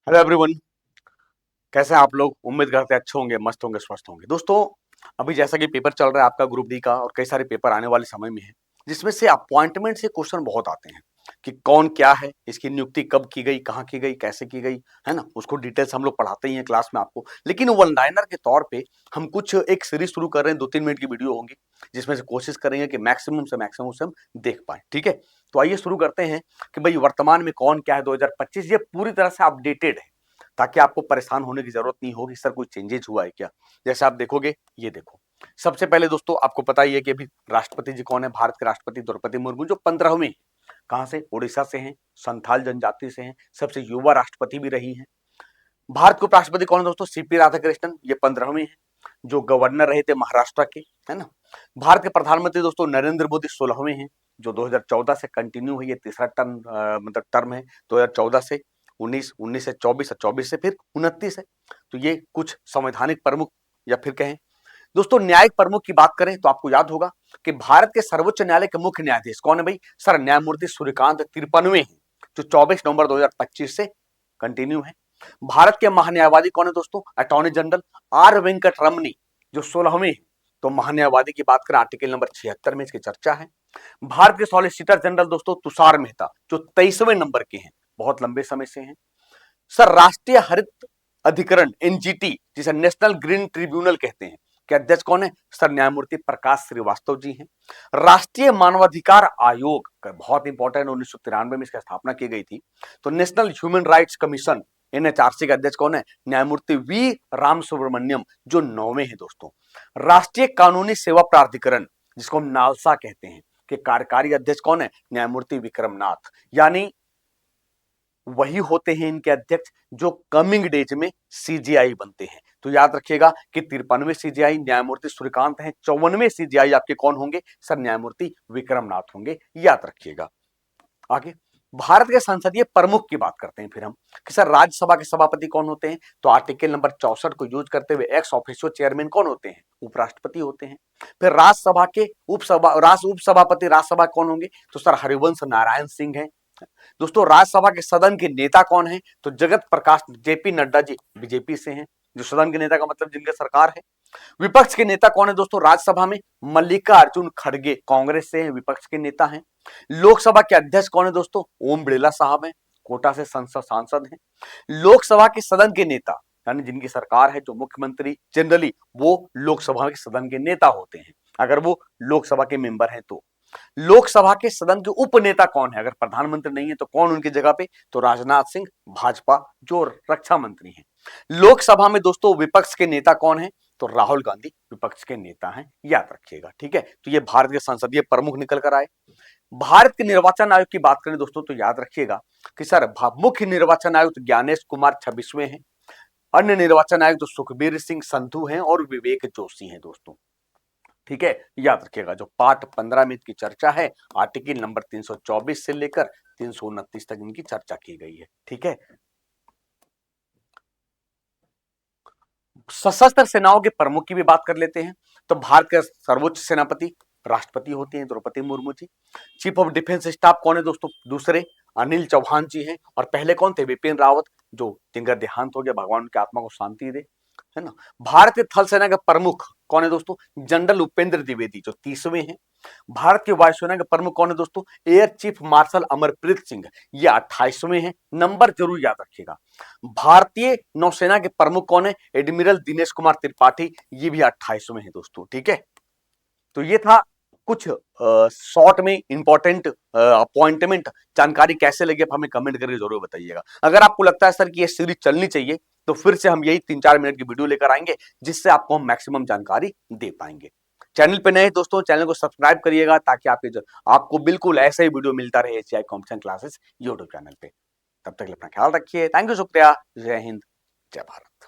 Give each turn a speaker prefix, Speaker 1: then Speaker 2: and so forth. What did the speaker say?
Speaker 1: Hello everyone. कैसे हैं आप लोग? उम्मीद करते हैं अच्छे होंगे, मस्त होंगे, स्वस्थ होंगे। दोस्तों, अभी जैसा कि पेपर चल रहा है आपका ग्रुप डी का और कई सारे पेपर आने वाले समय में है, जिसमें से अपॉइंटमेंट से क्वेश्चन बहुत आते हैं कि कौन क्या है, इसकी नियुक्ति कब की गई, कहाँ की गई, कैसे की गई, है ना? उसको डिटेल्स हम लोग पढ़ाते ही हैं क्लास में आपको। लेकिन वन लाइनर के तौर पे हम कुछ एक सीरीज शुरू कर रहे हैं, 2-3 मिनट की वीडियो होंगी, जिसमें से कोशिश करेंगे कि मैक्सिमम से हम देख पाएँ, ठीक है? तो आइए शुरू करते हैं कि भई वर्तमान में कौन क्या है 2025 ये पूरी तरह से अपडेटेड है। ताकि आपको परेशान होने की जरूरत नहीं होगी सर कोई चेंजेस हुआ है क्या। जैसे आप देखोगे, ये देखो, सबसे पहले दोस्तों आपको पता ही है कि अभी राष्ट्रपति जी कौन है। भारत के राष्ट्रपति द्रौपदी मुर्मू, जो 15वें कहां से, उड़ीसा से हैं, संथाल जनजाति से हैं, सबसे युवा राष्ट्रपति भी रही हैं। भारत के उपराष्ट्रपति कौन है दोस्तों? सीपी राधाकृष्णन, ये 15वें हैं, जो गवर्नर रहे थे महाराष्ट्र के, है ना। भारत के प्रधानमंत्री दोस्तों नरेंद्र मोदी 16वें हैं, जो 2014 से कंटिन्यू है, ये तीसरा टर्म मतलब टर्म है। 2014 से 19, 19 से 24 और 24 से फिर 29 है। तो ये कुछ संवैधानिक प्रमुख या फिर कहें दोस्तों न्यायिक प्रमुख की बात करें तो आपको याद होगा कि भारत के सर्वोच्च न्यायालय के मुख्य न्यायाधीश कौन है भाई? सर न्यायमूर्ति सूर्यकांत 53वें हैं, जो 24 नवंबर 2025 से कंटिन्यू है। भारत के महान्यायवादी कौन है दोस्तों? अटॉर्नी जनरल आर वेंकट रमनी, जो 16वें हैं। तो महान्यायवादी की बात करें आर्टिकल नंबर 76 में इसकी चर्चा है। भारत के सॉलिसिटर जनरल दोस्तों तुषार मेहता, जो 23वें नंबर के हैं, बहुत लंबे समय से हैं। सर राष्ट्रीय हरित अधिकरण एनजीटी, जिसे नेशनल ग्रीन ट्रिब्यूनल कहते हैं, के अध्यक्ष कौन है? सर न्यायमूर्ति प्रकाश श्रीवास्तव जी हैं। राष्ट्रीय मानवाधिकार आयोग बहुत इंपॉर्टेंट, 1993 में इसकी स्थापना की गई थी। तो national human rights commission NHRC के अध्यक्ष कौन है? न्यायमूर्ति वी राम सुब्रमण्यम, जो 9वें हैं दोस्तों। राष्ट्रीय कानूनी सेवा प्राधिकरण, जिसको हम नालसा कहते हैं, के कार्यकारी अध्यक्ष कौन है? न्यायमूर्ति विक्रमनाथ। यानी वही होते हैं इनके अध्यक्ष जो कमिंग डेज में सीजीआई बनते हैं। तो याद रखिएगा कि 53वें सीजीआई न्यायमूर्ति सूर्यकांत हैं, 54वें सीजीआई आपके कौन होंगे? सर न्यायमूर्ति विक्रमनाथ होंगे, याद रखिएगा। आगे भारत के संसदीय प्रमुख की बात करते हैं फिर हम कि सर राज्यसभा के सभापति कौन होते हैं? तो आर्टिकल नंबर 64 को यूज करते हुए एक्स ऑफिशियो चेयरमैन कौन होते हैं? उपराष्ट्रपति होते हैं। फिर राज्यसभा के उपसभापति राज्यसभा कौन होंगे? तो सर हरिवंश नारायण सिंह है। दोस्तों राज्यसभा के सदन के नेता कौन है? तो जगत प्रकाश जेपी नड्डा जी बीजेपी से हैं, जो सदन के नेता का मतलब जिनके सरकार है। विपक्ष के नेता कौन है दोस्तों राज्यसभा में? मल्लिकार्जुन खड़गे कांग्रेस से हैं, विपक्ष के नेता हैं। लोकसभा के अध्यक्ष कौन है दोस्तों? ओम बिड़ला साहब हैं, कोटा से संसद सांसद हैं। लोकसभा के सदन के नेता यानी जिनकी सरकार है, जो मुख्यमंत्री जनरली वो लोकसभा के सदन के नेता होते हैं, अगर वो लोकसभा के मेंबर हैं तो। लोकसभा के सदन के उपनेता कौन है? अगर प्रधानमंत्री नहीं है तो कौन उनकी जगह पे? तो राजनाथ सिंह भाजपा, जो रक्षा मंत्री हैं। लोकसभा में दोस्तों विपक्ष के नेता कौन है? तो राहुल गांधी विपक्ष के नेता हैं, याद रखिएगा, ठीक है। तो ये भारत के संसदीय प्रमुख निकल कर आए। भारत के निर्वाचन आयोग की बात करें दोस्तों तो याद रखिएगा कि सर मुख्य निर्वाचन आयुक्त ज्ञानेश कुमार 26वें हैं। अन्य निर्वाचन आयुक्त तो सुखबीर सिंह संधू हैं और विवेक जोशी हैं दोस्तों, ठीक है, याद रखिएगा। जो पार्ट 15 में इसकी चर्चा है, आर्टिकल नंबर 324 से लेकर 329 तक इनकी चर्चा की गई है, ठीक है। सशस्त्र सेनाओं के प्रमुख की भी बात कर लेते हैं। तो भारत के सर्वोच्च सेनापति राष्ट्रपति होते हैं Draupadi Murmu ji. Chief of defence staff कौन है दोस्तों? दूसरे अनिल चौहान जी हैं। और पहले कौन थे? बिपिन रावत, जो जिनका देहांत हो गया, भगवान उनकी आत्मा को शांति दे, है ना। भारत के थल सेना के प्रमुख कौन है दोस्तों? जनरल उपेंद्र द्विवेदी, जो 30वें हैं। भारत की वायुसेना के प्रमुख कौन है दोस्तों? Air chief marshal Amarpreet Singh, ये 28वें हैं। नंबर जरूर याद रखिएगा। भारतीय नौसेना के प्रमुख कौन है? एडमिरल दिनेश कुमार त्रिपाठी, ये भी 28वें हैं दोस्तों, ठीक है। तो ये था कुछ शॉर्ट में इंपॉर्टेंट अपॉइंटमेंट। जानकारी कैसे लगी आप हमें कमेंट करके जरूर बताइएगा। अगर आपको लगता है सर कि ये सीरीज चलनी चाहिए तो फिर से हम यही 3-4 मिनट की वीडियो लेकर आएंगे, जिससे आपको हम मैक्सिमम जानकारी दे पाएंगे। चैनल पे नए दोस्तों, चैनल को सब्सक्राइब करिएगा ताकि आपको बिल्कुल ऐसा ही वीडियो मिलता रहे HI competition classes YouTube channel पे। तब तक अपना ख्याल रखिए। थैंक यू, शुक्रिया, जय हिंद, जय भारत।